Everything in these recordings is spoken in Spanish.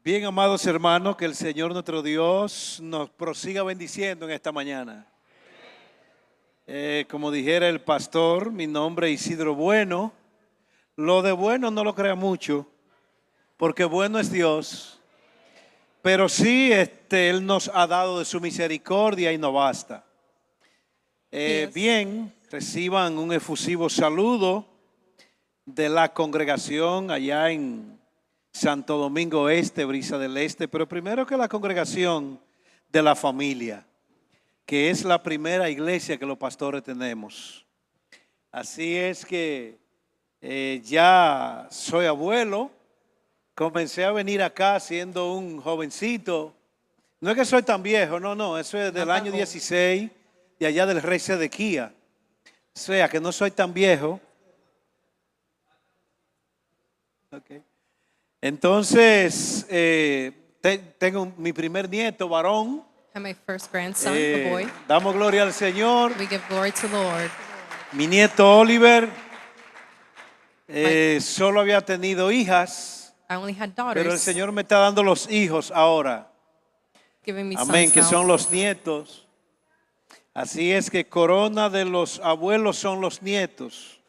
Bien, amados hermanos, que el Señor nuestro Dios nos prosiga bendiciendo en esta mañana. Como dijera el pastor, mi nombre es Isidro Bueno. Lo de bueno no lo crea mucho, porque bueno es Dios. Pero sí, Él nos ha dado de su misericordia y no basta. Bien, reciban un efusivo saludo de la congregación allá en Santo Domingo Este, Brisa del Este, pero primero que la congregación de la familia, que es la primera iglesia que los pastores tenemos. Así es que ya soy abuelo, comencé a venir acá siendo un jovencito. No es que soy tan viejo, no, eso es del año 16, de allá del rey Sedequía. O sea, que no soy tan viejo. Okay. Entonces, tengo mi primer nieto, varón. And my first grandson, a boy. Damos gloria al Señor. We give glory to the Lord. Mi nieto Oliver solo había tenido hijas, I only had pero el daughters, Señor me está dando los hijos ahora. giving me Amén, sons que now. son los nietos. Así es que corona de los abuelos son los nietos.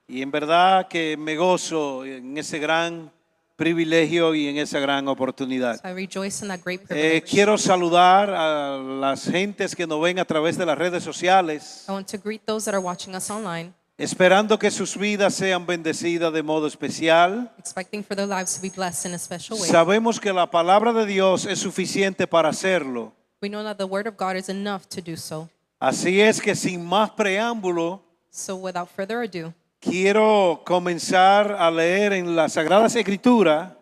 Y en verdad que me gozo en ese gran privilegio y en esa gran oportunidad. So I rejoice in that great privilege. Quiero saludar a las gentes que nos ven a través de las redes sociales, I want to greet those that are watching us online, esperando que sus vidas sean bendecidas de modo especial. expecting for their lives to be blessed in a special way. Sabemos que la palabra de Dios es suficiente para hacerlo. We know that the word of God is enough to do so. Así es que sin más preámbulo, So without further ado, quiero comenzar a leer en las Sagradas Escrituras.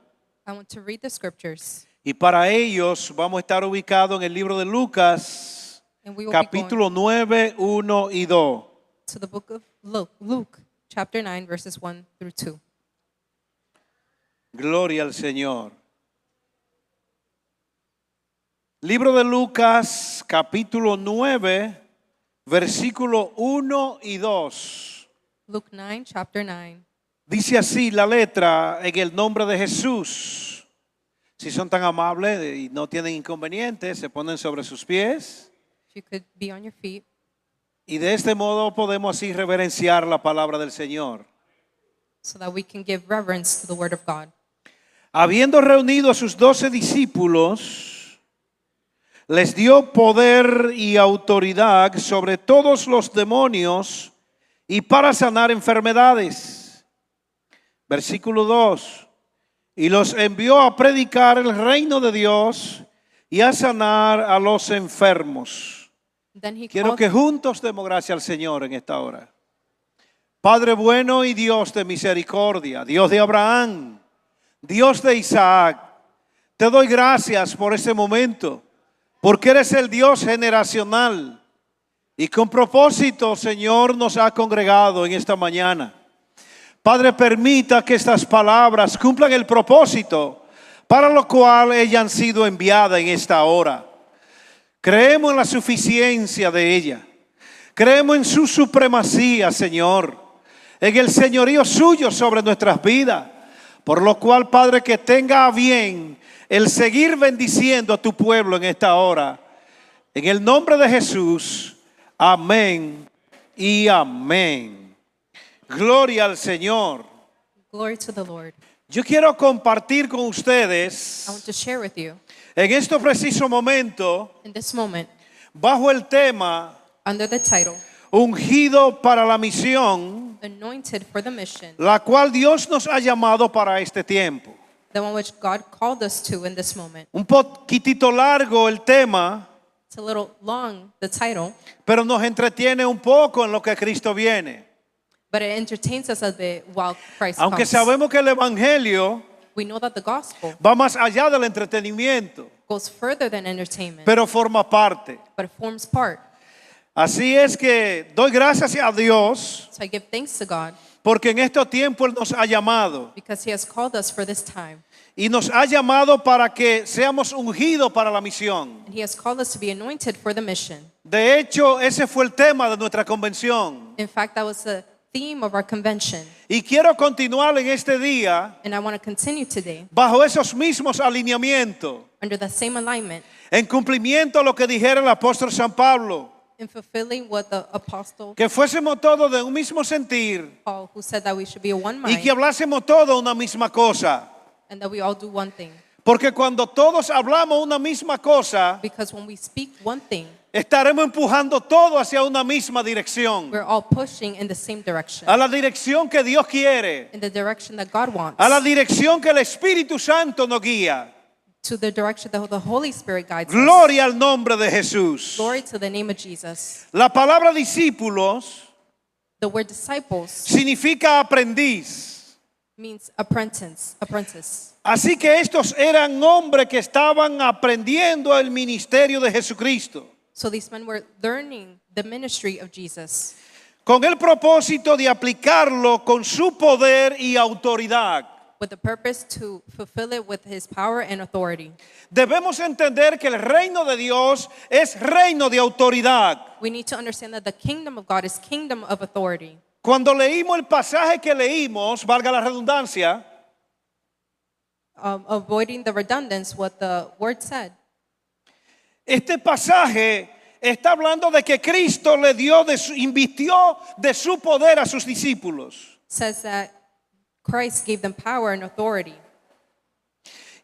I want to read the scriptures. Y para ellos vamos a estar ubicados en el libro de Lucas, And we will capítulo 9, 1 y 2. to the book of Luke, chapter 9, verses 1 through 2. Gloria al Señor. Libro de Lucas, capítulo 9, versículo 1 y 2. Luke 9, chapter 9. Dice así la letra en el nombre de Jesús. Si son tan amables y no tienen inconvenientes, se ponen sobre sus pies. If you could be on your feet. Y de este modo podemos así reverenciar la palabra del Señor. So that we can give reverence to the word of God. Habiendo reunido a sus 12 discípulos, les dio poder y autoridad sobre todos los demonios y para sanar enfermedades. Versículo 2. Y los envió a predicar el reino de Dios y a sanar a los enfermos. Then he Quiero called que juntos demos gracias al Señor en esta hora. Padre bueno y Dios de misericordia, Dios de Abraham, Dios de Isaac, te doy gracias por este momento, porque eres el Dios generacional y con propósito, Señor, nos ha congregado en esta mañana. Padre, permita que estas palabras cumplan el propósito para lo cual ellas han sido enviadas en esta hora. Creemos en la suficiencia de ella. Creemos en su supremacía, Señor, en el señorío suyo sobre nuestras vidas. Por lo cual, Padre, que tenga a bien el seguir bendiciendo a tu pueblo en esta hora. En el nombre de Jesús, amén y amén. Gloria al Señor. glory to the Lord. Yo quiero compartir con I ustedes want to share with you en este preciso momento, in this moment bajo el tema under the title, ungido para la misión, Anointed for the Mission, la cual Dios nos ha llamado para este tiempo. the one which God called us to in this moment. Un poquitito largo el tema, It's a little long, the title, pero nos entretiene un poco en lo que Cristo viene. but it entertains us a bit while Christ Aunque comes. sabemos que el Evangelio We know that the gospel va más allá del entretenimiento, goes further than entertainment, pero forma parte. but it forms part. Así es que doy gracias a Dios So I give thanks to God porque en este tiempo Él nos ha llamado because He has called us for this time. y nos ha llamado para que seamos ungidos para la misión. And He has called us to be anointed for the mission. De hecho, ese fue el tema de nuestra convención. In fact, that was the theme of our convention. Y quiero continuar en este día And I want to continue today bajo esos mismos alineamientos, under the same alignment en cumplimiento a lo que dijera el apóstol San Pablo, in fulfilling what the apostle que fuésemos todos de un mismo sentir Paul, who said that we should be of one y mind que hablásemos todos una misma cosa. and that we all do one thing. Porque cuando todos hablamos una misma cosa, Because when we speak one thing, estaremos empujando todo hacia una misma dirección, we're all pushing in the same direction, a la dirección que Dios quiere, in the direction that God wants, a la dirección que el Espíritu Santo nos guía. to the direction that the Holy Spirit guides us. Gloria al nombre de Jesús. Glory to the name of Jesus. La palabra discípulos The word disciples significa aprendiz. means apprentice. Así que estos eran hombres que estaban aprendiendo el ministerio de Jesucristo, So these men were learning the ministry of Jesus con el propósito de aplicarlo con su poder y autoridad. with the purpose to fulfill it with his power and authority. Debemos entender que el reino de Dios es reino de autoridad. We need to understand that the kingdom of God is kingdom of authority. Cuando leímos el pasaje que leímos, valga la redundancia, Avoiding the redundance, what the word said. este pasaje está hablando de que Cristo le dio invirtió de su poder a sus discípulos. Says that Christ gave them power and authority.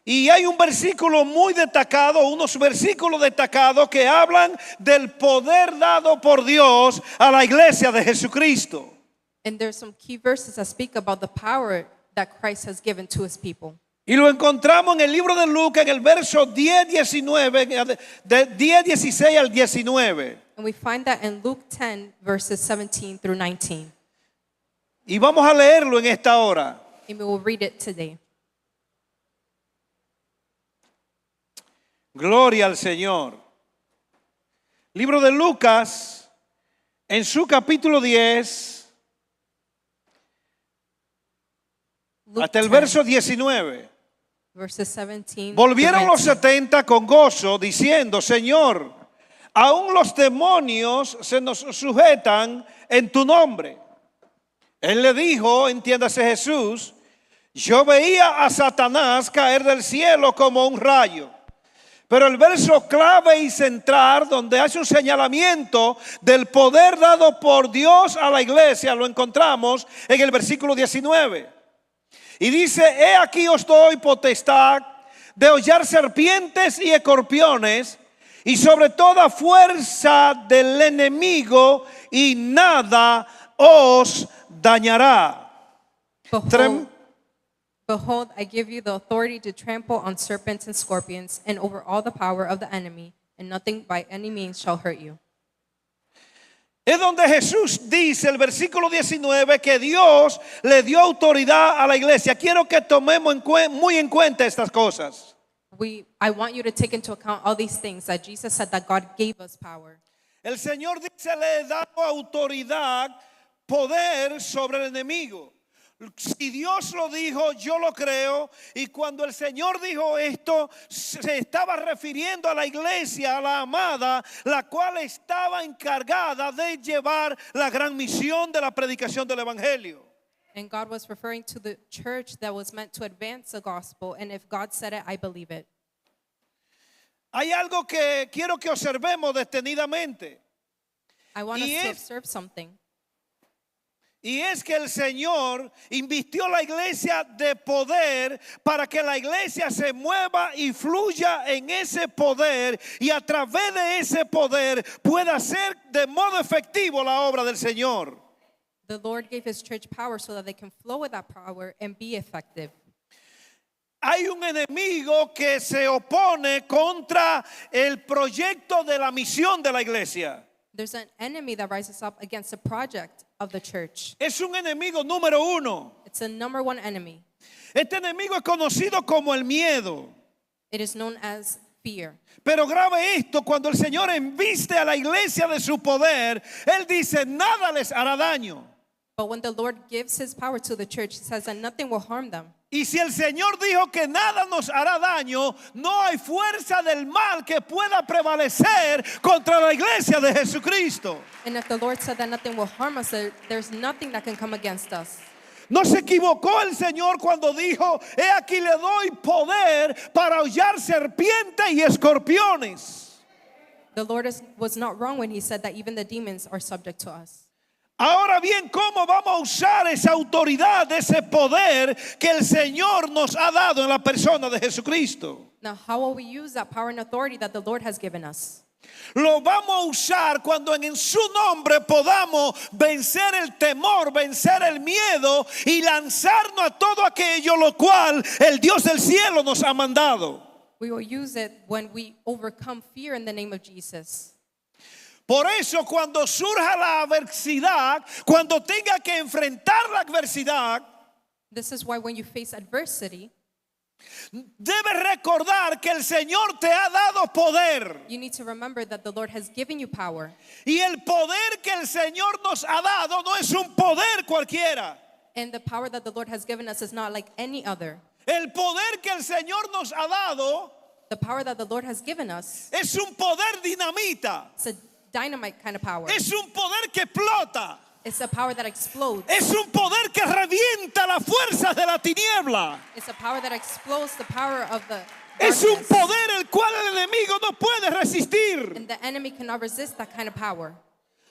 Y hay un versículo muy destacado, unos versículos destacados que hablan del poder dado por Dios a la iglesia de Jesucristo. And there's some key verses that speak about the power that Christ has given to his people. Y lo encontramos en el libro de Lucas en el verso 10:19, de 10:16 al 19. And we find that in Luke 10, verses 17 through 19. Y vamos a leerlo en esta hora. And we will read it today. Gloria al Señor. Libro de Lucas, en su capítulo 10, Luke hasta el 10, verso 19. verses 17 Volvieron through los 19. 70 con gozo, diciendo: Señor, aún los demonios se nos sujetan en tu nombre. Él le dijo, entiéndase Jesús: yo veía a Satanás caer del cielo como un rayo. Pero el verso clave y central, donde hace un señalamiento del poder dado por Dios a la iglesia, lo encontramos en el versículo 19. Y dice: he aquí os doy potestad de hollar serpientes y escorpiones y sobre toda fuerza del enemigo, y nada os dañará. Behold, I give you the authority to trample on serpents and scorpions and over all the power of the enemy, and nothing by any means shall hurt you. Es donde Jesús dice, el versículo 19, que Dios le dio autoridad a la iglesia. Quiero que tomemos muy en cuenta estas cosas. I want you to take into account all these things that Jesus said that God gave us power. El Señor dice: le he dado autoridad, poder sobre el enemigo. Si Dios lo dijo, yo lo creo. Y cuando el Señor dijo esto, se estaba refiriendo a la iglesia, a la amada, la cual estaba encargada de llevar la gran misión de la predicación del evangelio. And God was referring to the church that was meant to advance the gospel. And if God said it, I believe it. Hay algo que quiero que observemos detenidamente. I want us to observe something. Y es que el Señor invistió la iglesia de poder para que la iglesia se mueva y fluya en ese poder, y a través de ese poder pueda hacer de modo efectivo la obra del Señor. The Lord gave his church power so that they can flow with that power and be effective. Hay un enemigo que se opone contra el proyecto de la misión de la iglesia. There's an enemy that rises up against the project of the church. Es un enemigo número uno. It's a number one enemy. Este enemigo es conocido como el miedo. It is known as fear. Pero grave esto: cuando el Señor embiste a la iglesia de su poder, Él dice: nada les hará daño. But when the Lord gives his power to the church, he says that nothing will harm them. Y si el Señor dijo que nada nos hará daño, no hay fuerza del mal que pueda prevalecer contra la iglesia de Jesucristo. And if the Lord said that nothing will harm us, there's nothing that can come against us. No se equivocó el Señor cuando dijo, he aquí le doy poder para hollar serpientes y escorpiones. The Lord was not wrong when he said that even the demons are subject to us. Ahora bien, ¿cómo vamos a usar esa autoridad, ese poder que el Señor nos ha dado en la persona de Jesucristo? Now, how will we use that power and authority that the Lord has given us? Lo vamos a usar cuando en su nombre podamos vencer el temor, vencer el miedo y lanzarnos a todo aquello lo cual el Dios del cielo nos ha mandado. We will use it when we overcome fear in the name of Jesus. Por eso cuando surja la adversidad, cuando tenga que enfrentar la adversidad, This is why when you face adversity, debes recordar que el Señor te ha dado poder. you need to remember that the Lord has given you power. Y el poder que el Señor nos ha dado no es un poder cualquiera. And the power that the Lord has given us is not like any other. El poder que el Señor nos ha dado The power that the Lord has given us, es un poder dinamita. it's a dynamite kind of power. Es un poder que explota. It's a power that explodes. Es un poder que revienta las fuerzas de la tiniebla. It's a power that explodes the power of the Es un darkness. poder el cual el enemigo no puede resistir. And the enemy cannot resist that kind of power.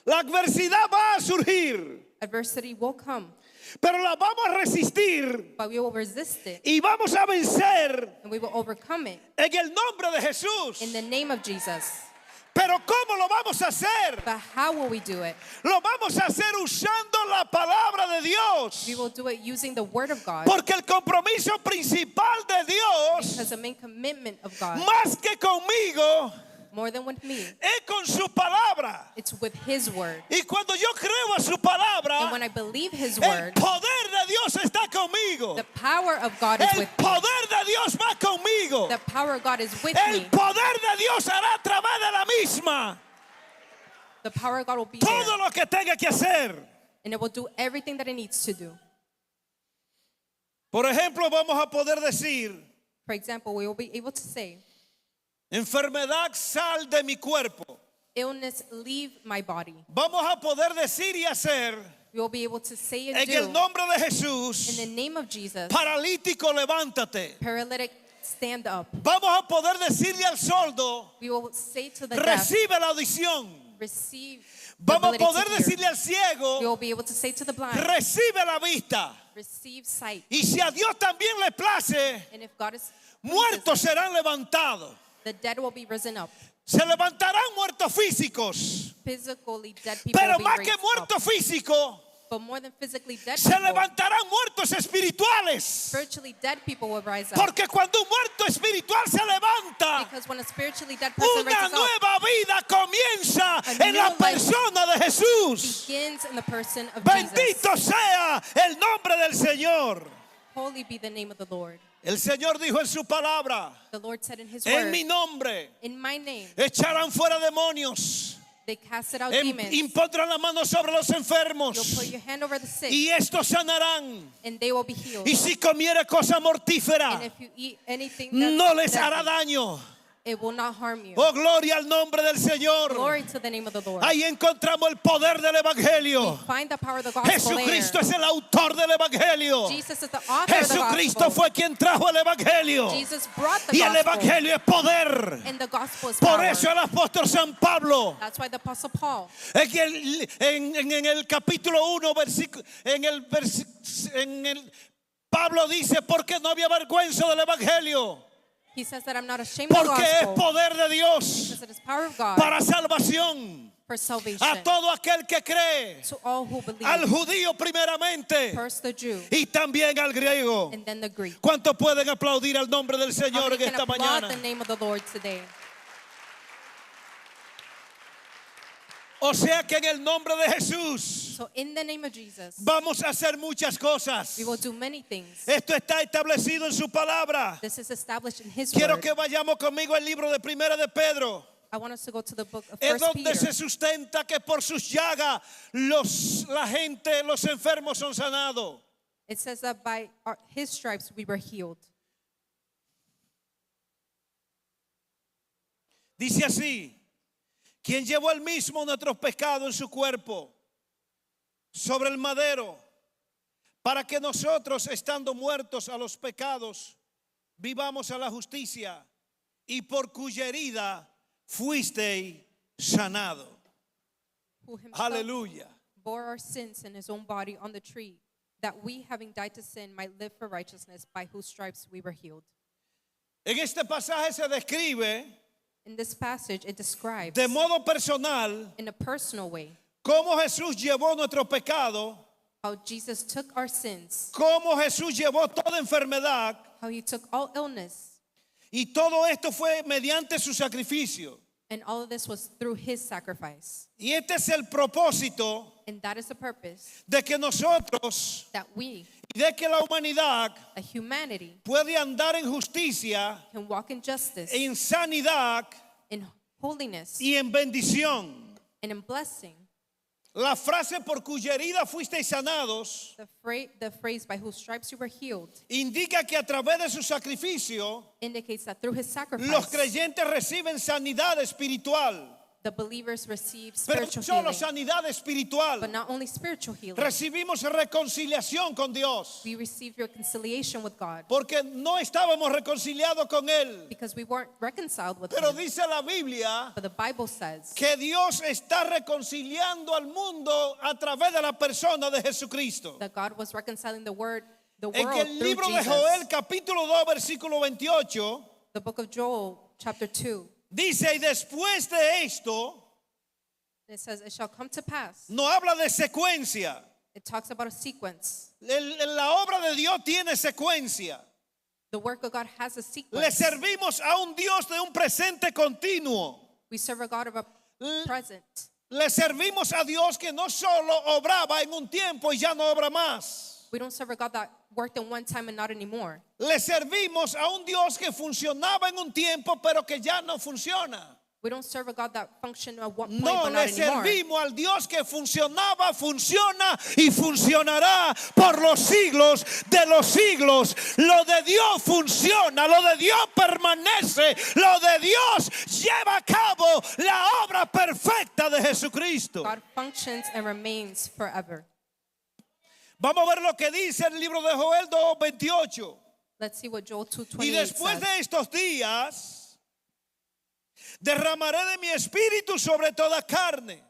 La adversidad va a surgir, Adversity will come, pero la vamos a resistir but we will resist it y vamos a vencer and we will overcome it en el nombre de Jesús. in the name of Jesus. Pero ¿cómo lo vamos a hacer? But how will we do it? Lo vamos a hacer usando la palabra de Dios. We will do it using the word of God, Porque el compromiso principal de Dios, because the main commitment of God, más que conmigo, more than with me, es con su palabra. it's with his word. Y cuando yo creo a su And palabra, when I believe his el word, poder de Dios está conmigo. the power of God is El with me. poder de Dios va conmigo. The power of God is with El me. poder de Dios hará a través de la misma The power of God will be there, todo lo que tenga que hacer. and it will do everything that it needs to do. Por ejemplo, vamos a poder decir, For example, we will be able to say, enfermedad, sal de mi cuerpo. illness, leave my body. Vamos a poder decir y hacer We will be able to say and en el do, nombre de in Jesús, the name of Jesus, paralítico, levántate. paralytic, stand up. Vamos a poder decirle al sordo, We will say to the deaf, recibe la audición. receive the Vamos a ability poder to hear. decirle al We ciego, will be able to say to the blind, recibe la vista. receive sight. Y si a Dios también le place, And if God is muertos pleases him, serán levantados. the dead will be risen up. Se levantarán muertos físicos. Physically dead people Pero will be más que raised up. muertos físicos, But more than physically dead se people, levantarán muertos espirituales. spiritually dead people will rise up. Porque cuando un muerto espiritual se levanta, Because when a spiritually dead person una rises up, nueva vida comienza A en la new life persona de Jesús. begins in the person of Bendito Jesus. sea el nombre del Señor. Holy be the name of the Lord. El Señor dijo en su palabra, The Lord said in his en word, mi nombre in my name, echarán fuera demonios, they casted out demons. impondrán la mano sobre los You'll enfermos put your hand over the sick, y estos sanarán. and they will be healed. Y si comiere cosa mortífera, And if you eat anything no les that's hará deadly, daño. it will not harm you. Oh, gloria al nombre del Señor. Glory to the name of the Lord. Ahí encontramos el poder del Evangelio. Find the power of the gospel Jesucristo there. es el autor del Evangelio. Jesus is the author of the Jesucristo gospel. fue quien trajo el Evangelio. Jesus brought the Y el gospel, Evangelio es poder. and the gospel is Por power. eso el apóstol San Pablo, That's why the apostle Paul, en el capítulo 1, Pablo dice, porque no había vergüenza del Evangelio, he says that I'm not ashamed of the porque es gospel, poder de Dios because it is power of God para salvación for salvation a todo aquel que cree, to all who believe, al judío primeramente first the Jew y también al griego. and then the Greek. ¿Cuántos pueden aplaudir al nombre del How Señor many en can esta applaud mañana? the name of the Lord today? O sea que en el nombre de Jesús So in the name of Jesus, vamos a hacer muchas cosas. we will do many things. Esto está establecido en su palabra. This is established in His Quiero word. que vayamos conmigo al libro de Primera de Pedro. I want us to go to the book of Es 1 donde Peter. se sustenta que por sus llagas la gente, los enfermos son sanados. It says that by his stripes we were healed. Dice así, quien llevó el mismo nuestros pecados en su cuerpo sobre el madero, para que nosotros, estando muertos a los pecados, vivamos a la justicia, y por cuya herida fuisteis sanado. Who himself Aleluya. bore our sins in his own body on the tree, that we, having died to sin, might live for righteousness, by whose stripes we were healed. En este pasaje se describe In this passage, it describes de modo personal in a personal way cómo Jesús llevó nuestro pecado, how Jesus took our sins, cómo Jesús llevó toda enfermedad, how he took all illness, y todo esto fue mediante su sacrificio. and all of this was through his sacrifice. Y este es el propósito And that is the purpose de que nosotros that we, y de que la humanidad the humanity, puede andar en justicia, can walk in justice, en sanidad in holiness, y en bendición. and in blessing. La frase por cuya herida fuisteis sanados The phrase by whose stripes you were healed indica que a través de su sacrificio indicates that through his los sacrifice, creyentes reciben sanidad espiritual. the believers receive Pero spiritual no solo healing. sanidad espiritual, But not only spiritual healing, recibimos reconciliación con Dios, we receive reconciliation with God porque no estábamos reconciliados con Él. because we weren't reconciled with Pero him. dice la Biblia But the Bible says que Dios está reconciliando al mundo a través de la persona de Jesucristo. that God was reconciling the En world que el through libro de Jesus. Joel capítulo 2 versículo 28 The book of Joel, chapter 2, dice, y después de esto, it says, "It shall come to pass." no habla de secuencia. It talks about a sequence. La obra de Dios tiene secuencia. The work of God has a Le sequence. servimos a un Dios de un presente continuo. We serve a God of a present. Le servimos a Dios que no solo obraba en un tiempo y ya no obra más. We don't serve a God that worked in one time and not anymore. Le servimos a un Dios que funcionaba en un tiempo pero que ya no funciona. We don't serve a God that functioned at one point No, but le not anymore. servimos al Dios que funcionaba, funciona y funcionará por los siglos de los siglos. Lo de Dios funciona, lo de Dios permanece, lo de Dios lleva a cabo la obra perfecta de Jesucristo. God functions and remains forever. Vamos a ver lo que dice el libro de Joel 2:28. Let's see what Joel Y 2:28 después says. de estos días derramaré de mi espíritu sobre toda carne,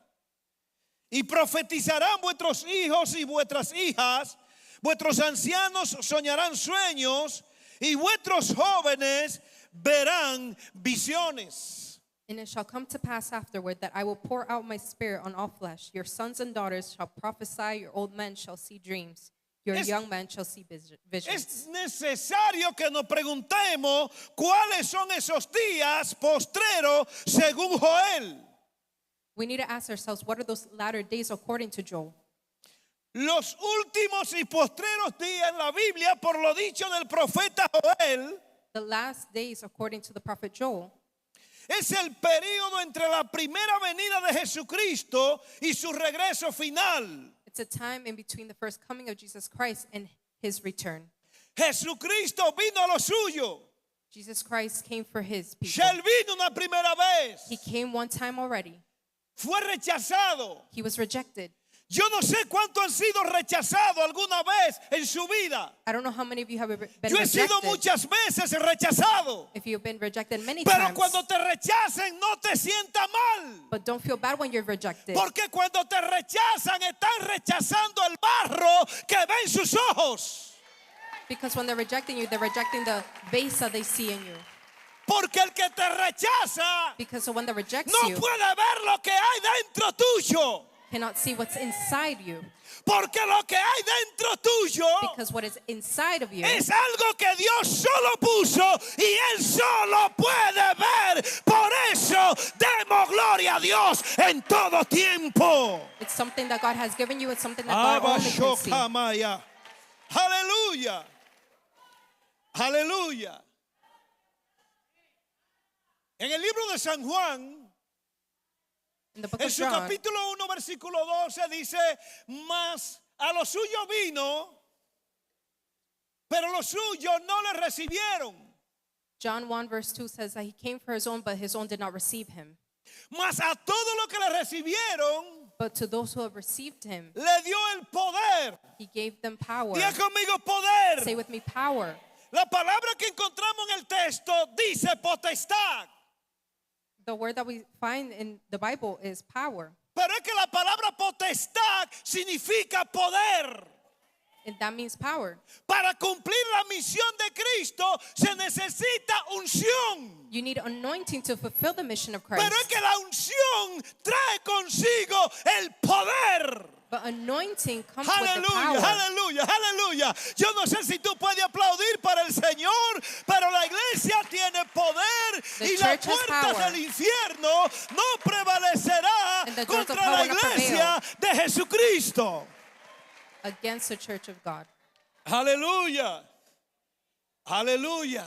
y profetizarán vuestros hijos y vuestras hijas, vuestros ancianos soñarán sueños, y vuestros jóvenes verán visiones. And it shall come to pass afterward that I will pour out my spirit on all flesh. Your sons and daughters shall prophesy, your old men shall see dreams, your young men shall see visions. Es necesario que nos preguntemos cuáles son esos días postreros según Joel. We need to ask ourselves, what are those latter days according to Joel? Los últimos y postreros días en la Biblia, por lo dicho del profeta Joel, The last days according to the prophet Joel es el período entre la primera venida de Jesucristo y su regreso final. It's a time in between the first coming of Jesus Christ and his return. Jesucristo vino a lo suyo. Jesus Christ came for his people. Ya él vino una primera vez. He came one time already. Fue rechazado. He was rejected. Yo no sé cuánto han sido rechazados alguna vez en su vida. I don't know how many of you have been Yo he sido rejected. muchas veces rechazado. If you've been rejected many Pero times. cuando te rechacen no te sienta mal. But don't feel bad when you're rejected. Porque cuando te rechazan están rechazando el barro que ven sus ojos. Because when they're rejecting you, they're rejecting the base that they see in you. Porque el que te rechaza Because when they reject no you, puede ver lo que hay dentro tuyo. cannot see what's inside you. Porque lo que hay dentro tuyo Because what is inside of you es algo que Dios solo puso y Él solo puede ver. Por eso demos gloria a Dios en todo tiempo. it's something that God has given you. It's something that God only can see. Abashokamaya. Aleluya. Aleluya. En el libro de San Juan, In the book En of su John, capítulo 1, versículo 12 dice, mas a lo suyo vino, pero los suyos no le recibieron. John 1 verse 2 says that he came for his own, but his own did not receive him. Mas a todo lo que le recibieron, But to those who have received him, le dio el poder. he gave them power. Diga conmigo poder. Say with me, power. La palabra que encontramos en el texto dice potestad. The word that we find in the Bible is power. Pero es que la palabra potestad significa poder. And that means power. Para cumplir la misión de Cristo se necesita unción. You need anointing to fulfill the mission of Christ. Pero es que la unción trae consigo el poder. But anointing comes with the Aleluya, power. aleluya, aleluya. Yo no sé si tú puedes aplaudir para el Señor, pero la iglesia tiene poder The y las church has puertas power. del infierno no prevalecerá And the doors of contra hell la will not iglesia de Jesucristo. Against the church of God. Aleluya, aleluya.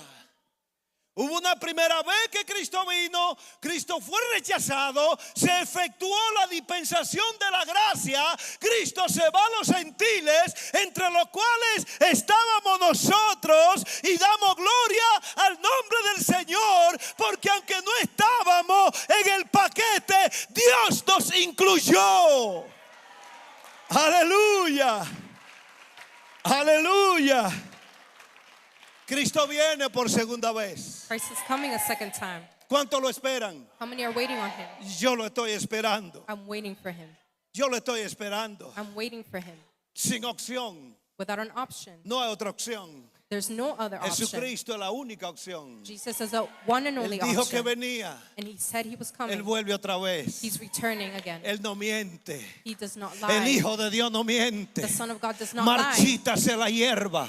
Hubo una primera vez que Cristo vino, Cristo fue rechazado, se efectuó la dispensación de la gracia, Cristo se va a los gentiles, entre los cuales estábamos nosotros, y damos gloria al nombre del Señor, porque aunque no estábamos en el paquete, Dios nos incluyó. Aleluya, aleluya. Cristo viene por segunda vez. Christ is coming a second time. ¿Cuánto lo esperan? How many are waiting on him? Yo lo estoy esperando. I'm waiting for him. Yo lo estoy esperando. I'm waiting for him. Sin opción. Without an option. No hay otra opción. There's no other option. Jesucristo es la única opción. Jesus is the one and Él only dijo que option. venía. And he said he was Él coming. vuelve otra vez. He's returning again. Él no miente. He does not El lie. Hijo de Dios no miente. The Son of God does not lie. Marchítase la hierba.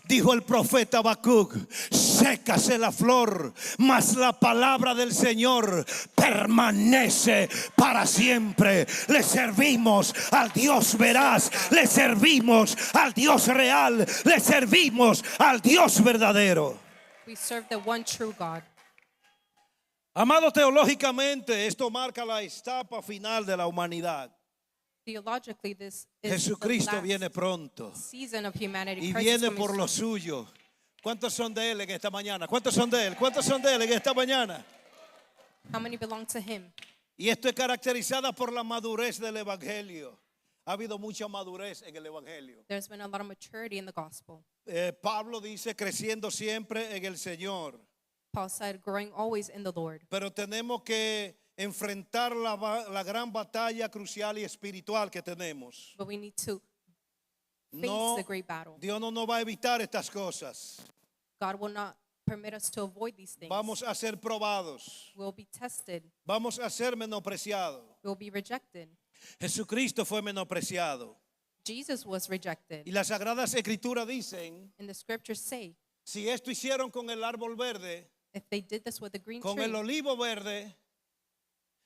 Dijo el profeta Habacuc, sécase la flor, mas la palabra del Señor permanece para siempre. Le servimos al Dios veraz, le servimos al Dios real, le servimos al Dios verdadero. We serve the one true God. Amado, teológicamente, esto marca la etapa final de la humanidad. Theologically, this is Jesucristo the last viene pronto season of humanity. y Christ is viene coming por soon. lo suyo. ¿Cuántos son de Él en esta mañana? ¿Cuántos son de Él? ¿Cuántos son de Él en esta mañana? How many belong to him? Y esto es caracterizada por la madurez del Evangelio. Ha habido mucha madurez en el Evangelio. There's been a lot of maturity in the gospel. Pablo dice creciendo siempre en el Señor. Paul said, growing always in the Lord. Pero tenemos que enfrentar la gran batalla crucial y espiritual que tenemos. But we need to face No, the great battle. Dios no nos va a evitar estas cosas. God will not permit us to avoid these things. Vamos a ser probados. We'll be tested. Vamos a ser menospreciados. We'll be rejected. Jesucristo fue menospreciado. Jesus was rejected. Y las Sagradas Escrituras dicen, And the scriptures say, si esto hicieron con el árbol verde, if they did this with the green con tree, el olivo verde,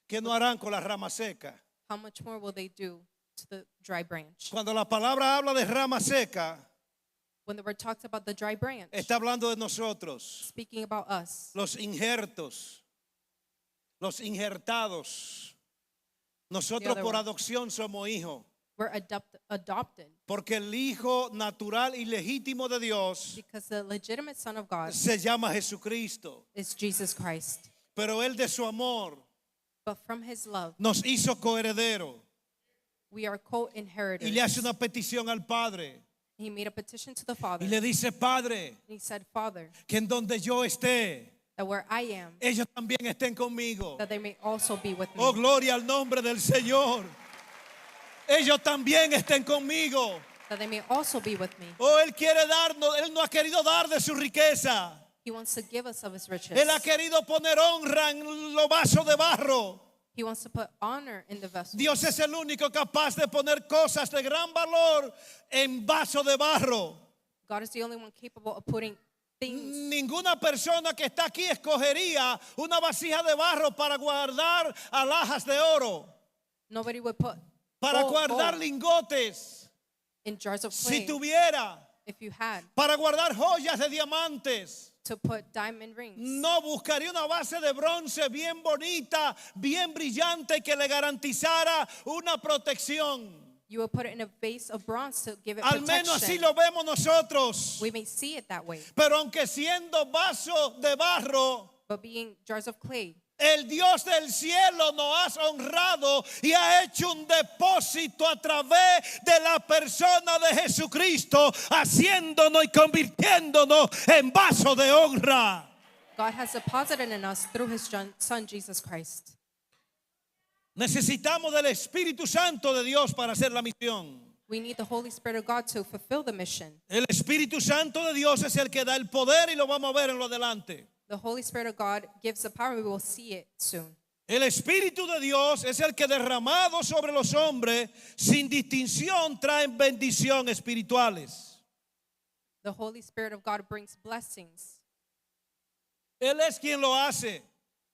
¿qué no harán con la rama seca? how much more will they do to the dry branch? Cuando la palabra habla de rama seca, When the word talks about the dry branch, está hablando de nosotros, speaking about us, los injertos, los injertados. Nosotros other por one. adopción somos hijos, we're adopted porque el hijo natural y legítimo de Dios because the legitimate Son of God se llama Jesucristo. is Jesus Christ. Pero Él de su amor But from his love, nos hizo coheredero we are co-inheritors. y le hace una petición al Padre He made a petition to the Father. y le dice, Padre, And he said, Father, que en donde yo esté, that where I am, ellos también estén conmigo. that they may also be with me. Oh, gloria al nombre del Señor. Ellos también estén conmigo. That they may also be with me. Oh, Él quiere darnos, Él no ha querido dar de su riqueza. He wants to give us of his riches. Él ha querido poner honra en los vasos de barro. He wants to put honor in the vessel. Dios es el único capaz de poner cosas de gran valor en vaso de barro. God is the only one capable of putting things. Ninguna persona que está aquí escogería una vasija de barro para guardar alhajas de oro, Nobody would put para gold guardar lingotes, in jars of si clay tuviera, if you had, para guardar joyas de diamantes. to put diamond rings. No, buscaría una base de bronce bien bonita, bien brillante, que le garantizara una protección. You will put it in a vase of bronze to give it Al menos así protection. lo vemos nosotros. We may see it that way. Pero aunque siendo vaso de barro, But being jars of clay, el Dios del cielo nos ha honrado y ha hecho un depósito a través de la persona de Jesucristo, haciéndonos y convirtiéndonos en vaso de honra. God has deposited in us through his son Jesus Christ. Necesitamos del Espíritu Santo de Dios para hacer la misión. We need the Holy Spirit of God to fulfill the mission. El Espíritu Santo de Dios es el que da el poder y lo vamos a ver en lo adelante. The Holy Spirit of God gives the power. We will see it soon. El Espíritu de Dios es el que derramado sobre los hombres sin distinción traen bendición espirituales. The Holy Spirit of God brings blessings. Él es quien lo hace.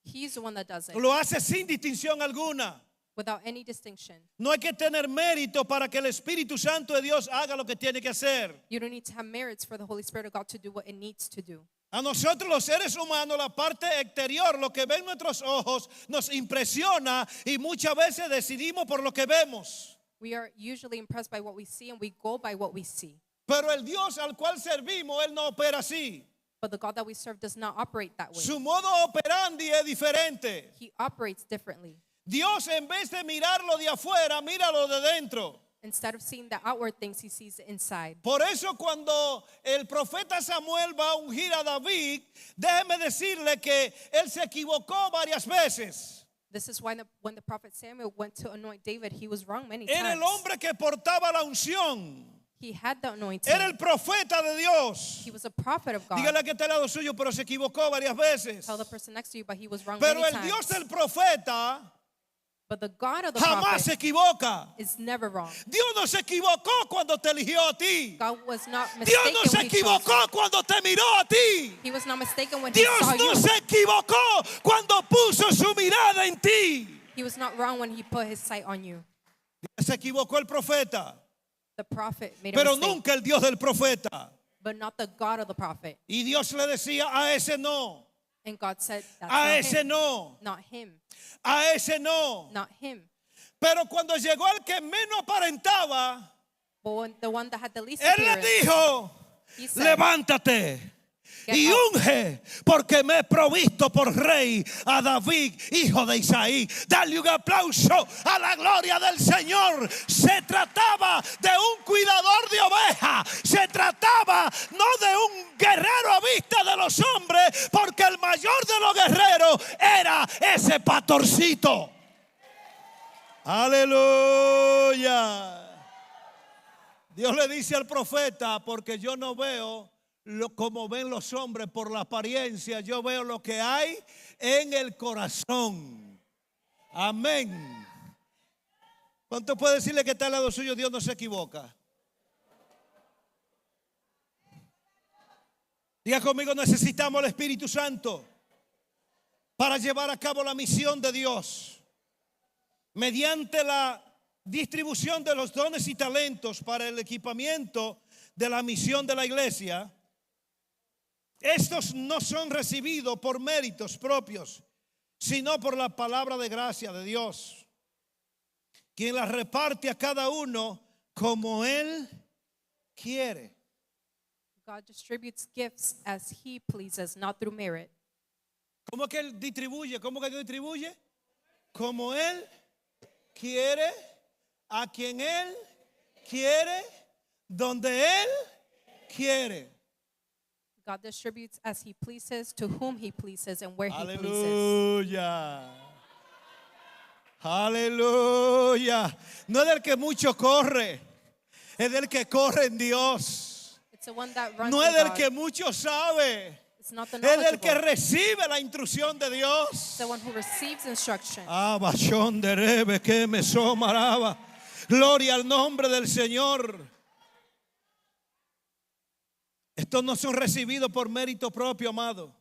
He's the one that does it Lo hace sin distinción alguna. without any distinction. No hay que tener mérito para que el Espíritu Santo de Dios haga lo que tiene que hacer. You don't need to have merits for the Holy Spirit of God to do what it needs to do. A nosotros los seres humanos, la parte exterior, lo que ven nuestros ojos, nos impresiona y muchas veces decidimos por lo que vemos. We are usually impressed by what we see and we go by what we see. Pero el Dios al cual servimos, Él no opera así. But the God that we serve does not operate that way. Su modo operandi es diferente. He operates differently. Dios, en vez de mirarlo de afuera, míralo de dentro. Instead of seeing the outward things, he sees the inside. Por eso cuando el profeta Samuel va a ungir a David, déjeme decirle que él se equivocó varias veces. This is why when the prophet Samuel went to anoint David, he was wrong many Era times. el hombre que portaba la unción. He had the anointing. Era el profeta de Dios. He was a prophet of God. Dígale que está al lado suyo, pero se equivocó varias veces. Tell the person next to you, but he was wrong Pero many el Dios times. del profeta But the God of the jamás se prophet equivoca. is never wrong. Dios no se equivocó cuando te eligió a ti. God was not Dios mistaken no se when he chose equivocó you. cuando te miró a ti. He was not mistaken when he Dios saw no you. se equivocó cuando puso su mirada en ti. He was not wrong when he put his sight on you. Se equivocó el profeta, The prophet made a pero mistake, nunca el Dios del profeta. but not the God of the prophet. Y Dios le decía, a ese no, And God said, that's a not ese him. no, Not him. a ese no. Not him. Pero cuando llegó el que menos aparentaba, But when the one that had the least Él le appearance, dijo, he said, levántate Get y up. unge, porque me he provisto por rey a David, hijo de Isaí. Dale un aplauso a la gloria del Señor. Se trataba de un cuidador de ovejas. Se trataba no de un guerrero a vista de los hombres, porque el mayor de los guerreros era ese pastorcito. Aleluya. Dios le dice al profeta, porque yo no veo como ven los hombres por la apariencia, yo veo lo que hay en el corazón. Amén. ¿Cuánto puede decirle que está al lado suyo? Dios no se equivoca. Diga conmigo, necesitamos el Espíritu Santo para llevar a cabo la misión de Dios. Mediante la distribución de los dones y talentos para el equipamiento de la misión de la iglesia, estos no son recibidos por méritos propios, sino por la palabra de gracia de Dios, quien las reparte a cada uno como Él quiere. God distributes gifts as he pleases, not through merit. ¿Cómo que Él distribuye? ¿Cómo que Dios distribuye? Como Él quiere, a quien Él quiere, donde Él quiere. God distributes as he pleases, to whom he pleases, and where he pleases. Aleluya. Aleluya. No es del que mucho corre, es del que corre en Dios. It's the one that runs No in es del God. que mucho sabe, It's not the es del que knowledgeable. recibe la instrucción de It's Dios. the one who receives instruction. Abashón de rebe que me somaraba. Gloria al nombre del Señor. Estos no son recibidos por mérito propio, amado.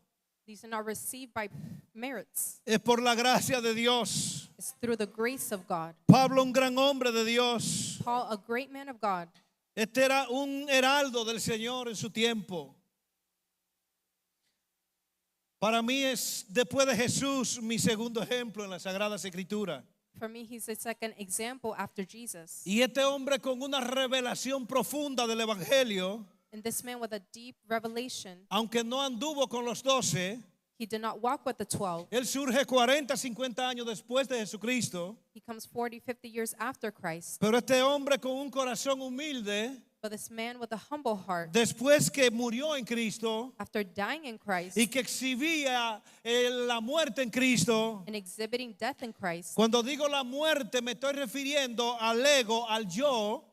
These are not received by merits. Es por la gracia de Dios. It's through the grace of God. Pablo, un gran hombre de Dios. Paul, a great man of God, Este era un heraldo del Señor en su tiempo. Para mí es, después de Jesús, mi segundo ejemplo en las Sagradas Escrituras. For me, he's the second example after Jesus. Y este hombre con una revelación profunda del Evangelio, And this man with a deep revelation, aunque no anduvo con los 12, he did not walk with the 12. él surge 40, 50 años después de Jesucristo. He comes 40, 50 years after Christ. Pero este hombre con un corazón humilde, But this man with a humble heart, después que murió en Cristo after dying in Christ y que exhibía la muerte en Cristo. and exhibiting death in Christ, Cuando digo la muerte me estoy refiriendo al ego, al yo.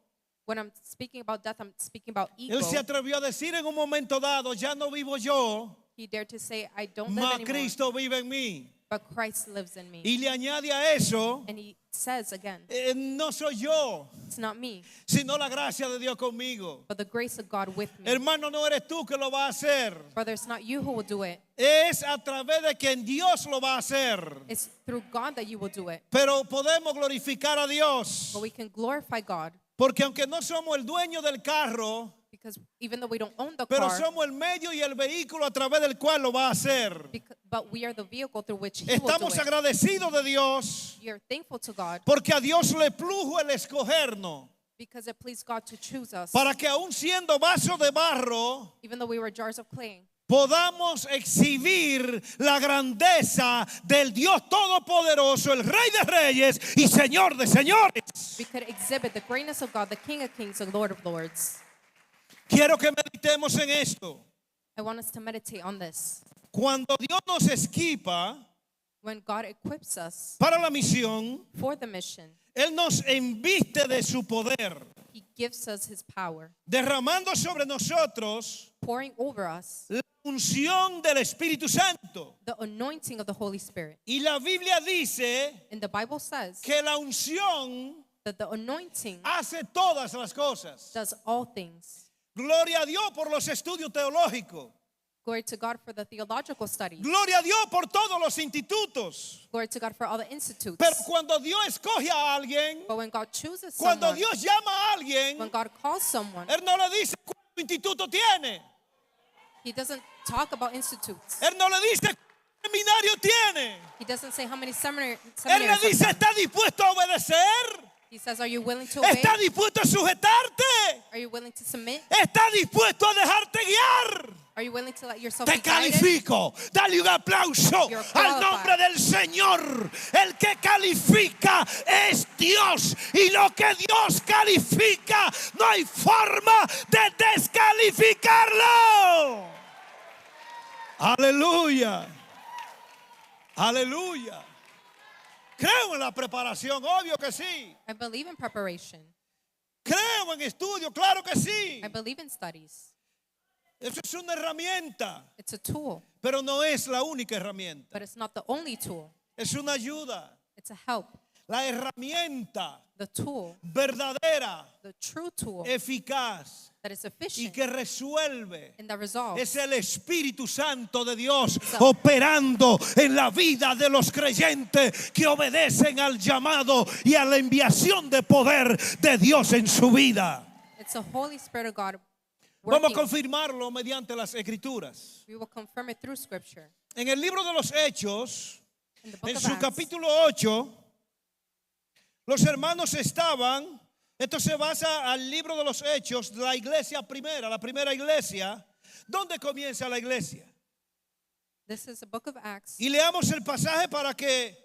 when I'm speaking about death, I'm speaking about ego. Él se atrevió a decir en un momento dado, ya no vivo yo, He dared to say, I don't live mas anymore, Cristo vive en mí. but Christ lives in me. Y le añade a eso, And he says again, no soy yo, it's not me, sino la gracia de Dios conmigo. but the grace of God with me. Hermano, no eres tú que lo va a hacer. Brother, it's not you who will do it. Es a través de quien Dios lo va a hacer. It's through God that you will do it. Pero podemos glorificar a Dios. But we can glorify God Porque aunque no somos el dueño del carro, because even though we don't own the pero car, somos el medio y el vehículo a través del cual lo va a hacer. but we are the vehicle through which He will do Estamos it. agradecidos de Dios We are thankful to God porque a Dios le plujo el escogernos because it pleased God to choose us. para que aún siendo vasos de barro Even though we were jars of clay, podamos exhibir la grandeza del Dios Todopoderoso, el Rey de Reyes y Señor de Señores. we could exhibit the greatness of God, the King of Kings, the Lord of Lords. Quiero que meditemos en esto. I want us to meditate on this. Cuando Dios nos equipa When God equips us para la misión, for the mission, Él nos enviste de su poder, He gives us His power, derramando sobre nosotros pouring over us la unción del Espíritu Santo. the anointing of the Holy Spirit. Y la Biblia dice And the Bible says que la unción that the anointing hace todas las cosas. does all things. Gloria a Dios por los estudios teológicos. Glory to God for the theological studies. Gloria a Dios por todos los institutos. Glory to God for all the institutes. Pero cuando Dios escoge a alguien, But when God chooses cuando someone, Dios llama a alguien, when God calls someone, Él no le dice cuánto instituto tiene. He doesn't talk about institutes. Él no le dice cuánto seminario tiene. He doesn't say how many Él le seminaries. dice, ¿está dispuesto a obedecer? He says, are you willing to obey? ¿Está dispuesto a sujetarte? Are you willing to submit? ¿Está dispuesto a dejarte guiar? Are you willing to let yourself Te be guided? califico. Dale un aplauso You're al qualified. nombre del Señor. El que califica es Dios. Y lo que Dios califica, no hay forma de descalificarlo. Aleluya. Aleluya. Creo en la preparación, obvio que sí. I believe in preparation. Creo en estudio, claro que sí. I believe in studies. Eso es una herramienta, It's a tool, pero no es la única herramienta. but it's not the only tool. Es una ayuda. It's a help. La herramienta The tool, verdadera, the true tool eficaz that is y efficient que resuelve and that resolves. es el Espíritu Santo de Dios operando en la vida de los creyentes que obedecen al llamado y a la enviación de poder de Dios en su vida. It's the Holy Spirit of God Vamos a working. confirmarlo mediante las Escrituras. We will confirm it through Scripture. En el libro de los Hechos, In the book en of su Acts, capítulo 8, los hermanos estaban, esto se basa al libro de los Hechos, la iglesia primera, la primera iglesia. ¿Dónde comienza la iglesia? this is the book of Acts. Y leamos el pasaje para que,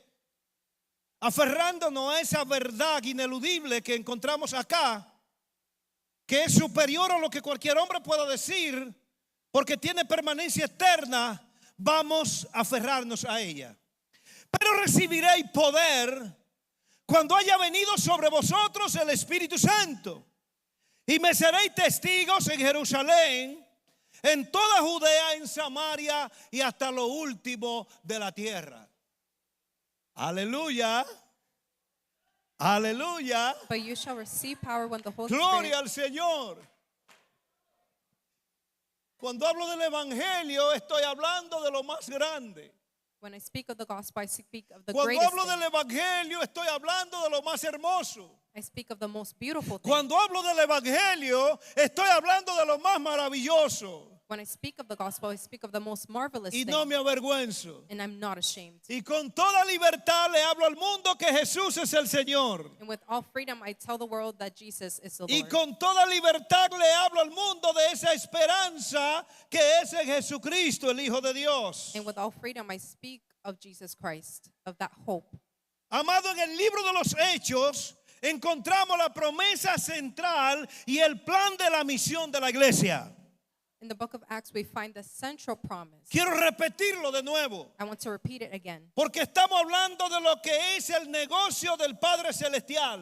aferrándonos a esa verdad ineludible que encontramos acá, que es superior a lo que cualquier hombre pueda decir, porque tiene permanencia eterna, vamos a aferrarnos a ella. Pero recibiréis poder cuando haya venido sobre vosotros el Espíritu Santo, y me seréis testigos en Jerusalén, en toda Judea, en Samaria y hasta lo último de la tierra. Aleluya. Aleluya. But you shall receive power when the Holy Gloria Spirit. al Señor. Cuando hablo del Evangelio, estoy hablando de lo más grande. When I speak of the gospel, I speak of the Cuando greatest hablo del thing. Evangelio, estoy hablando de lo más hermoso. I speak of the most beautiful thing. Cuando hablo del Evangelio, estoy hablando de lo más maravilloso. When I speak of the gospel, I speak of the most marvelous y thing, no me avergüenzo. and I'm not ashamed. Y con toda libertad le hablo al mundo que Jesús es el Señor. And with all freedom, I tell the world that Jesus is the Y Lord. con toda libertad le hablo al mundo de esa esperanza que es en Jesucristo, el Hijo de Dios. And with all freedom, I speak of Jesus Christ, of that hope. Amado, en el libro de los Hechos encontramos la promesa central y el plan de la misión de la iglesia. In the book of Acts, we find the central promise. Quiero repetirlo de nuevo, I want to repeat it again porque estamos hablando de lo que es el negocio del Padre Celestial.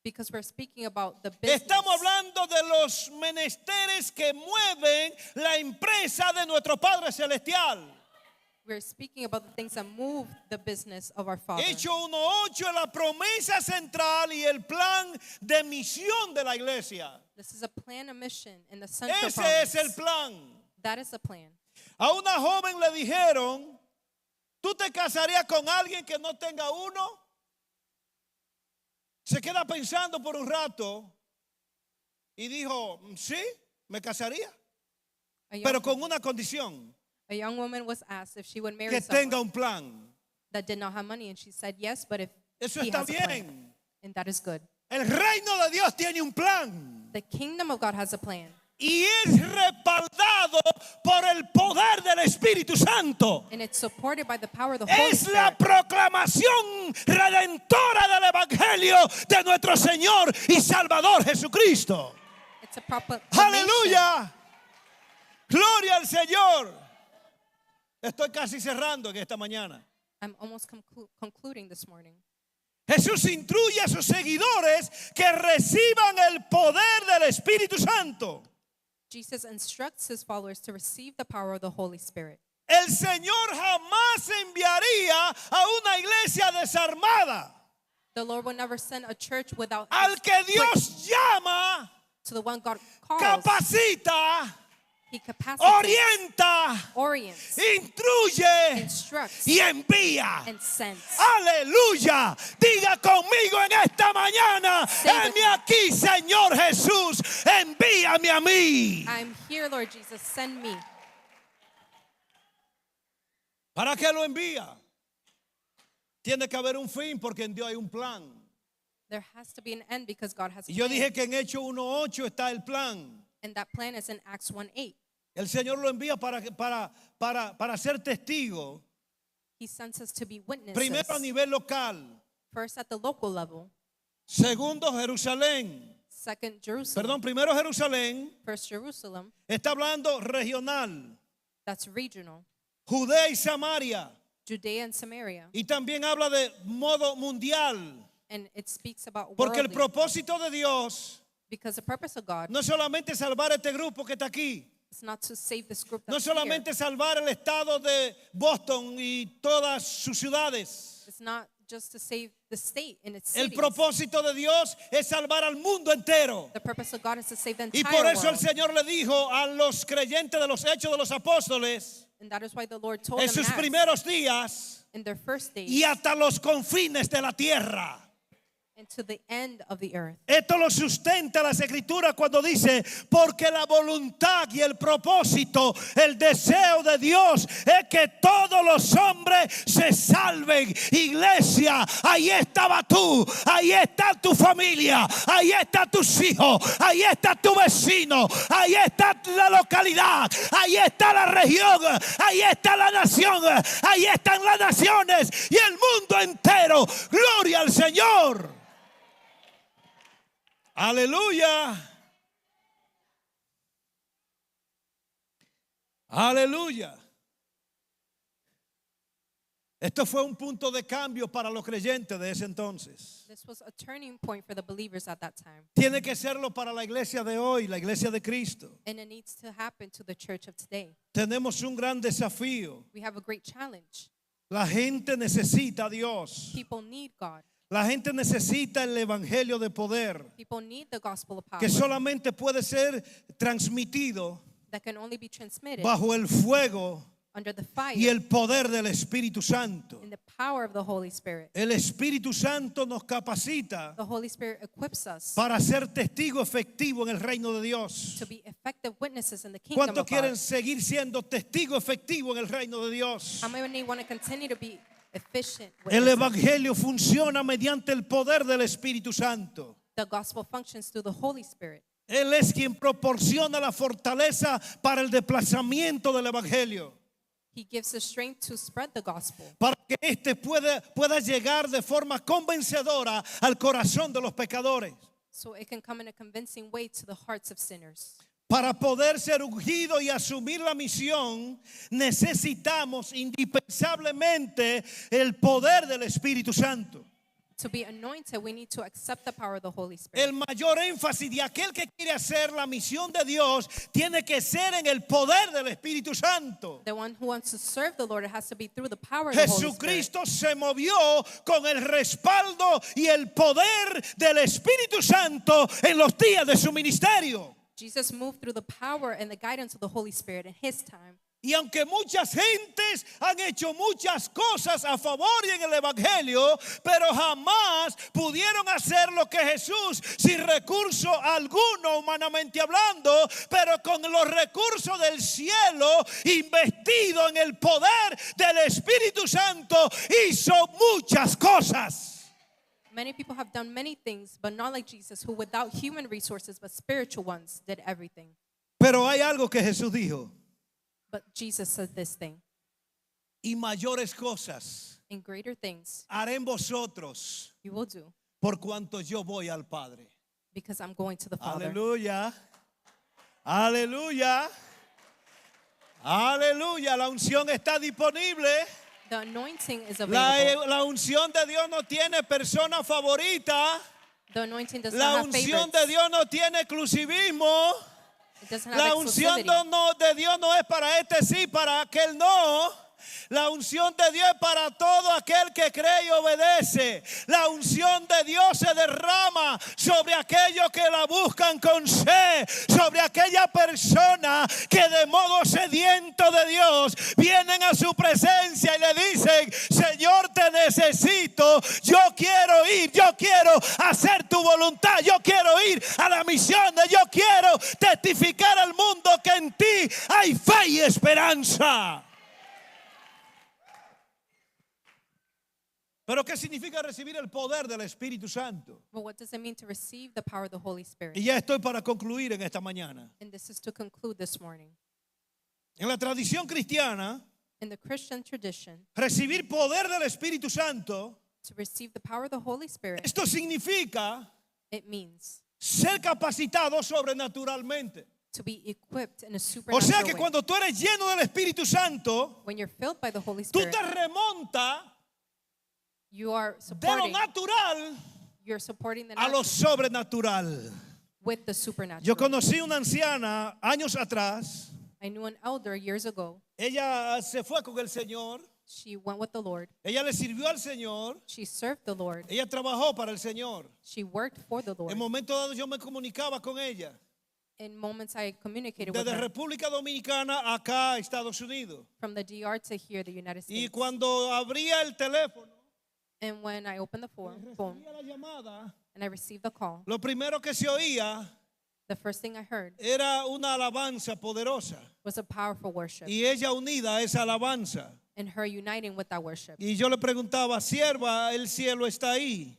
because we're speaking about the business. Estamos hablando de los menesteres que mueven la empresa de nuestro Padre Celestial. We're speaking about the things that move the business of our Father. Hecho 1:8 es la promesa central y el plan de misión de la iglesia. This is a plan, a mission, and the central Ese promise. es el plan. That is the plan. A una joven le dijeron, ¿tú te casarías con alguien que no tenga uno? Se queda pensando por un rato y dijo, sí, me casaría, A young, pero con una condición, a young woman was asked if she would marry que someone tenga un plan. that did not have money, and she said yes, but if Eso he está has a plan, bien. and that is good. El reino de Dios tiene un plan The kingdom of God has a plan, y es respaldado por el poder del Espíritu Santo. and it's supported by the power of the Holy Es la Spirit. proclamación redentora del Evangelio de nuestro Señor y Salvador Jesucristo. It's a proclamation. Aleluya. Gloria al Señor. Estoy casi cerrando en esta mañana. I'm almost concluding this morning. Jesús instruye a sus seguidores que reciban el poder del Espíritu Santo. Jesus instructs his followers to receive the power of the Holy Spirit. El Señor jamás enviaría a una iglesia desarmada. The Lord will never send a church without Al que Dios llama, to the one God calls. capacita, He capacitates, orienta, orients, instruye instructs, y envía. and sends. Aleluya. Diga conmigo en esta mañana, Say heme aquí, Señor Jesús, envíame a mí. I'm here, Lord Jesus, send me. ¿Para qué lo envía? Tiene que haber un fin porque en Dios hay un plan. There has to be an end because God has a Y yo plan. dije que en Hechos 1:8 está el plan. And that plan is in Acts 1:8. El Señor lo envía para ser testigo. He sends us to be witnesses. Primero a nivel local. First at the local level. Segundo, Jerusalén. Second, Jerusalem. Perdón, primero Jerusalén. First, Jerusalem. Está hablando regional. That's regional. Judea y Samaria. Judea and Samaria. Y también habla de modo mundial. And it speaks about Porque el worldly. propósito de Dios Because the purpose of God no es solamente salvar este grupo que está aquí. is not to save this group No that's solamente salvar el estado de Boston y todas sus ciudades. here. It's not just to save the state and its El cities. propósito de Dios es salvar al mundo entero. The purpose of God is to save the Y entire por eso el world. Señor le dijo a los creyentes de los Hechos de los Apóstoles And that is why the Lord told en them sus in Acts, primeros días in their first days y hasta los confines de la tierra. and to the end of the earth. Esto lo sustenta las escrituras cuando dice, porque la voluntad y el propósito, el deseo de Dios es que todos los hombres se salven. Iglesia, ahí estaba tú, ahí está tu familia, ahí está tus hijos, ahí está tu vecino, ahí está la localidad, ahí está la región, ahí está la nación, ahí están las naciones y el mundo entero. Gloria al Señor. Aleluya. Aleluya. Esto fue un punto de cambio para los creyentes de ese entonces. This was a turning point for the believers at that time. Tiene que serlo para la iglesia de hoy, la iglesia de Cristo. And it needs to happen to the church of today. Tenemos un gran desafío. We have a great challenge. La gente necesita a Dios. People need God. La gente necesita el evangelio de poder, People need the gospel of power que solamente puede ser transmitido that can only be transmitted bajo el fuego under the fire y el poder del Espíritu Santo. in the power of the Holy Spirit. El Espíritu Santo nos capacita The Holy Spirit equips us para ser testigo efectivo en el reino de Dios. to be effective witnesses in the kingdom ¿Cuántos of quieren God. seguir siendo testigo efectivo en el reino de Dios? How many want to continue to be efficient El witnesses? Evangelio funciona mediante el poder del Espíritu Santo. The gospel functions through the Holy Spirit. Él es quien proporciona la fortaleza para el desplazamiento del Evangelio, He gives us strength to spread the gospel para que éste pueda llegar de forma convencedora al corazón de los pecadores. so it can come in a convincing way to the hearts of sinners. Para poder ser ungido y asumir la misión, necesitamos indispensablemente el poder del Espíritu Santo. To be anointed, we need to accept the power of the Holy Spirit. El mayor énfasis de aquel que quiere hacer la misión de Dios tiene que ser en el poder del Espíritu Santo. The one who wants to serve the Lord, it has to be through the power of the Holy Spirit. Jesucristo se movió con el respaldo y el poder del Espíritu Santo en los días de su ministerio. Jesus moved through the power and the guidance of the Holy Spirit in his time. Y aunque muchas gentes han hecho muchas cosas a favor y en el Evangelio, pero jamás pudieron hacer lo que Jesús sin recurso alguno humanamente hablando, pero con los recursos del cielo, investido en el poder del Espíritu Santo, hizo muchas cosas. Many people have done many things, but not like Jesus, who without human resources but spiritual ones did everything. Pero hay algo que Jesús dijo: But Jesus said this thing: y mayores cosas in greater things haré en vosotros you will do, por cuanto yo voy al Padre. because I'm going to the Father. Aleluya. Aleluya. Aleluya. La unción está disponible. The anointing is available. La unción de Dios no tiene persona favorita. The anointing does La not have unción favorites. de Dios no tiene exclusivismo. It doesn't have La unción exclusivity. de Dios no es para este sí, para aquel no. La unción de Dios es para todo aquel que cree y obedece. La unción de Dios se derrama sobre aquellos que la buscan con sed, sobre aquella persona que de modo sediento de Dios vienen a su presencia y le dicen: Señor, te necesito, yo quiero ir, yo quiero hacer tu voluntad, yo quiero ir a la misión, yo quiero testificar al mundo que en ti hay fe y esperanza. Pero ¿qué significa recibir el poder del Espíritu Santo? But what does it mean to receive the power of the Holy Spirit? Y ya estoy para concluir en esta mañana. And this is to conclude this morning. En la tradición cristiana, In the Christian tradition, recibir poder del Espíritu Santo, to receive the power of the Holy Spirit, esto significa it means ser capacitado sobrenaturalmente. to be equipped in a O supernatural sea que way. cuando tú eres lleno del Espíritu Santo, When you're filled by the Holy tú Spirit, te remontas you are de lo supporting, natural you're supporting the a lo natural sobrenatural. with the supernatural. Yo conocí una anciana años atrás. I knew an elder years ago. Ella se fue con el Señor. She went with the Lord. Ella le sirvió al Señor. She served the Lord. Ella trabajó para el Señor. She worked for the Lord. En momentos dados yo me comunicaba con ella. In moments I communicated with Desde her República Dominicana acá a Estados Unidos. from the DR to here, the United Y States. cuando abría el teléfono, And when I opened the phone recibía la llamada, and I received the call, lo primero que se oía the first thing I heard era una alabanza poderosa. was a powerful worship Y ella unida a esa alabanza. and her uniting with that worship. Y yo le preguntaba: sierva, el cielo está ahí.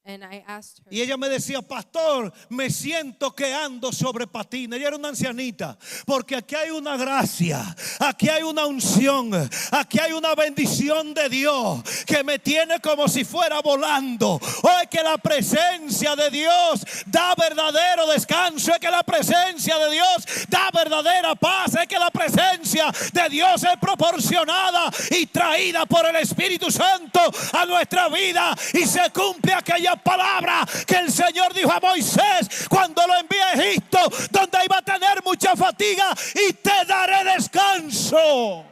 And I asked her, Y ella me decía: pastor, me siento que ando sobre patines. Ella era una ancianita. Porque aquí hay una gracia, aquí hay una unción, aquí hay una bendición de Dios que me tiene como si fuera volando. O es que la presencia de Dios da verdadero descanso, es que la presencia de Dios da verdadera paz, es que la presencia de Dios es proporcionada y traída por el Espíritu Santo a nuestra vida, y se cumple aquella palabra que el Señor dijo a Moisés cuando lo envió a Egipto, donde iba a tener mucha fatiga: y te daré descanso.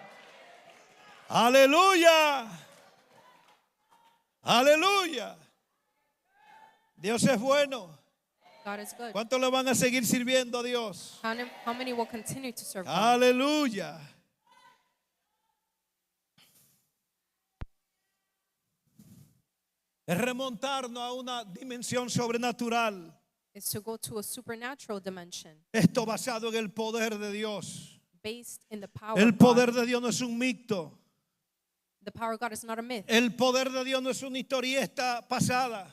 Aleluya. Aleluya. Dios es bueno. God is good. ¿Cuántos le van a seguir sirviendo a Dios? How many will continue to serve God? Aleluya. es remontarnos a una dimensión sobrenatural. is to go to a supernatural dimension Esto basado en el poder de Dios. based in the power El of poder God. de Dios no es un mito. The power of God is not a myth. El poder de Dios no es una historieta pasada.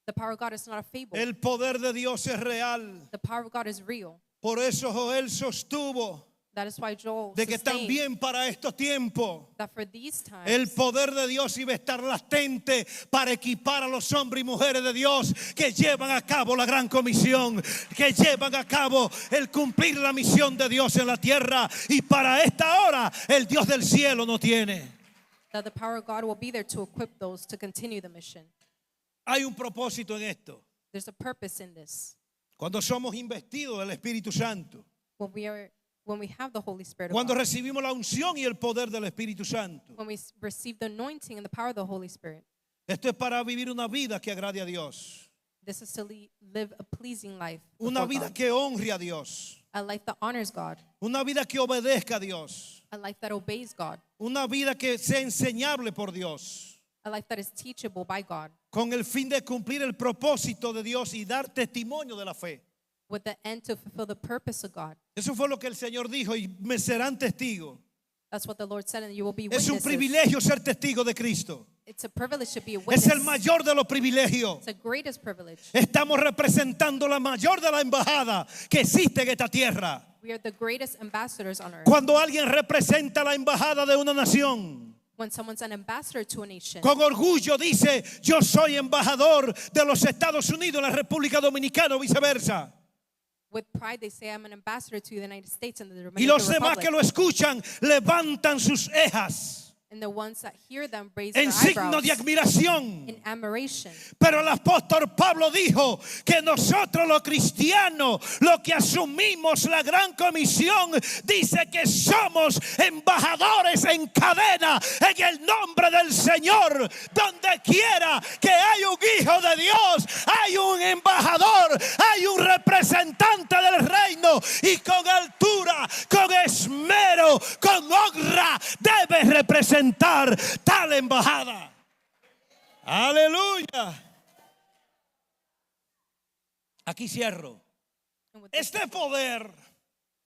The power of God is not a fable. El poder de Dios es real. The power of God is real. Por eso Joel sostuvo That is why Joel de que sustained también para estos tiempos that for these times el poder de Dios iba a estar latente para equipar a los hombres y mujeres de Dios que llevan a cabo la gran comisión, que llevan a cabo el cumplir la misión de Dios en la tierra. Y para esta hora el Dios del cielo no tiene. that the power of God will be there to equip those to continue the mission. Hay un propósito en esto. There's a purpose in this. Cuando somos investidos del Espíritu Santo, When we have the Holy Spirit of cuando God, recibimos la unción y el poder del Espíritu Santo, when we receive the anointing and the power of the Holy Spirit, esto es para vivir una vida que agrade a Dios, this is to live a pleasing life una before vida God. que honre a Dios, A life that honors God, una vida que obedezca a Dios, a life that obeys God, una vida que sea enseñable por Dios, a life that is teachable by God, con el fin de cumplir el propósito de Dios y dar testimonio de la fe. with the end to fulfill the purpose of God. Eso fue lo que el Señor dijo, y me serán testigos. That's what the Lord said, and you will be Es un witnesses. privilegio ser testigo de Cristo. It's a privilege to be a Es witness. el mayor de los privilegios. It's the greatest privilege. Estamos representando la mayor de la embajada que existe en esta tierra. We are the greatest ambassadors on earth. Cuando alguien representa la embajada de una nación, When someone's an ambassador to a nation, con orgullo dice, yo soy embajador de los Estados Unidos en la República Dominicana o viceversa. with pride they say, I'm an ambassador to the United States and the Y Dominican los demás que Republic. lo escuchan levantan sus cejas And the ones that hear them raise en their signo eyebrows de admiración. in admiration. Pero el apóstol Pablo dijo que nosotros los cristianos, los que asumimos la gran comisión, dice que somos embajadores en cadena en el nombre del Señor. Donde quiera que hay un hijo de Dios, hay un embajador, hay un representante del reino, y con altura, con esmero, con honra debe representar tal embajada. Aleluya. Aquí cierro. And with Este poder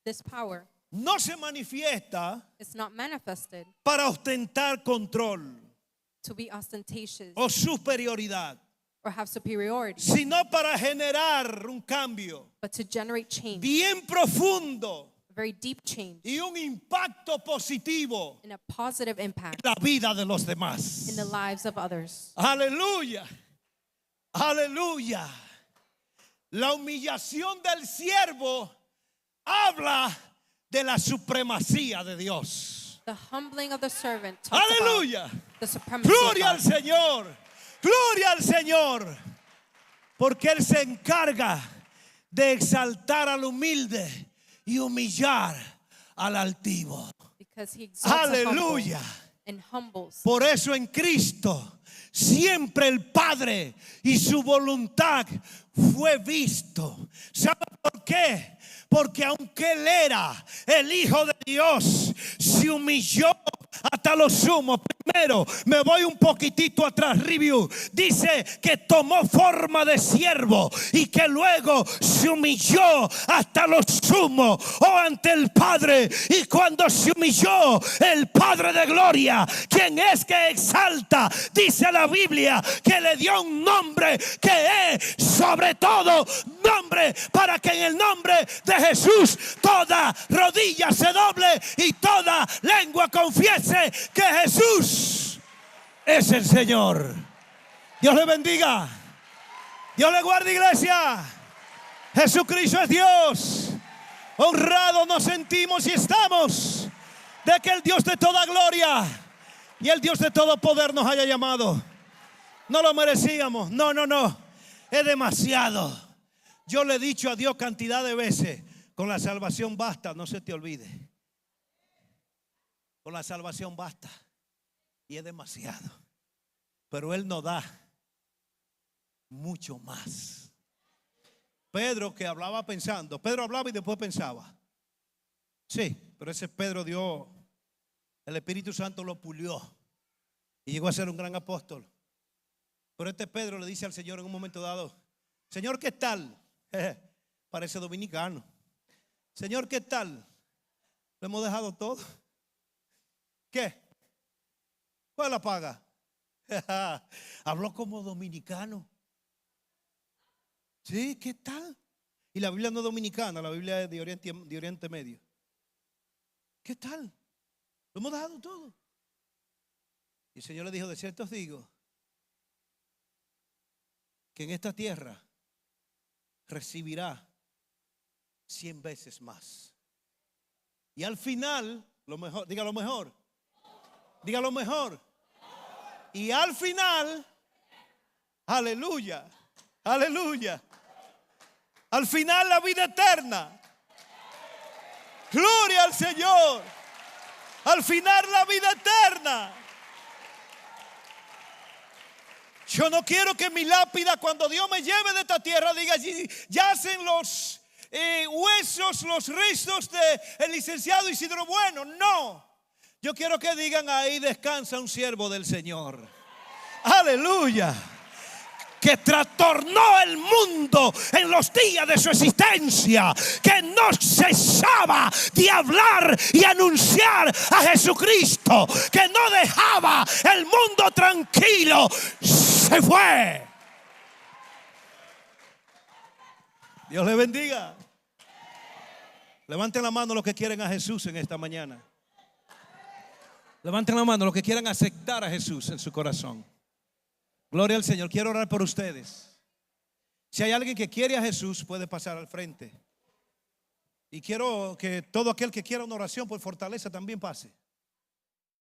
this power no se manifiesta is not manifested para ostentar control to be ostentatious o superioridad, or have superiority, sino para generar un cambio but to generate change, bien profundo a very deep change, y un impacto positivo and a positive impact en la vida de los demás. in the lives of others. Aleluya. Aleluya. La humillación del siervo habla de la supremacía de Dios. The humbling of the servant talks Aleluya. about the supremacy of Gloria al God. Señor. Gloria al Señor. Porque Él se encarga de exaltar al humilde y humillar al altivo. Because he exalts the humble Aleluya. and humbles. Por eso en Cristo siempre el Padre y su voluntad fue visto. ¿Sabe por qué? Porque aunque Él era el Hijo de Dios, se humilló hasta lo sumo. Primero, me voy un poquitito atrás, review. Dice que tomó forma de siervo y que luego se humilló hasta lo sumo ante el Padre. Y cuando se humilló, el Padre de gloria, quien es que exalta, dice la Biblia, que le dio un nombre que es sobre todo nombre, para que en el nombre de Jesús toda rodilla se doble y toda lengua confiese que Jesús es el Señor. Dios le bendiga. Dios le guarde, iglesia. Jesucristo es Dios. Honrados nos sentimos y estamos de que el Dios de toda gloria y el Dios de todo poder nos haya llamado. No lo merecíamos. No, no, no. Es demasiado. Yo le he dicho a Dios cantidad de veces, con la salvación basta, no se te olvide. Con la salvación basta. Y es demasiado. Pero Él nos da mucho más. Pedro, que hablaba pensando, Pedro hablaba y después pensaba. Sí, pero ese Pedro dio, el Espíritu Santo lo pulió y llegó a ser un gran apóstol. Pero este Pedro le dice al Señor en un momento dado: Señor, ¿qué tal? Parece dominicano. Señor, ¿qué tal? Lo hemos dejado todo. ¿Qué? ¿Cuál la paga? Habló como dominicano. Sí, ¿qué tal? Y la Biblia no es dominicana, la Biblia es de Oriente Medio. ¿Qué tal? Lo hemos dejado todo. Y el Señor le dijo: de cierto os digo que en esta tierra recibirá 100 veces más. Y al final, lo mejor, diga lo mejor. Diga lo mejor. Y al final, aleluya, aleluya. Al final la vida eterna. Gloria al Señor. Al final la vida eterna. Yo no quiero que mi lápida, cuando Dios me lleve de esta tierra, diga: allí yacen los huesos, los restos del licenciado Isidro Bueno. No. Yo quiero que digan: ahí descansa un siervo del Señor. Aleluya. Que trastornó el mundo en los días de su existencia, que no cesaba de hablar y anunciar a Jesucristo, que no dejaba el mundo tranquilo. Se fue. Dios le bendiga. Levanten la mano los que quieren a Jesús en esta mañana. Levanten la mano los que quieran aceptar a Jesús en su corazón. Gloria al Señor. Quiero orar por ustedes. Si hay alguien que quiere a Jesús, puede pasar al frente. Y quiero que todo aquel que quiera una oración por fortaleza también pase.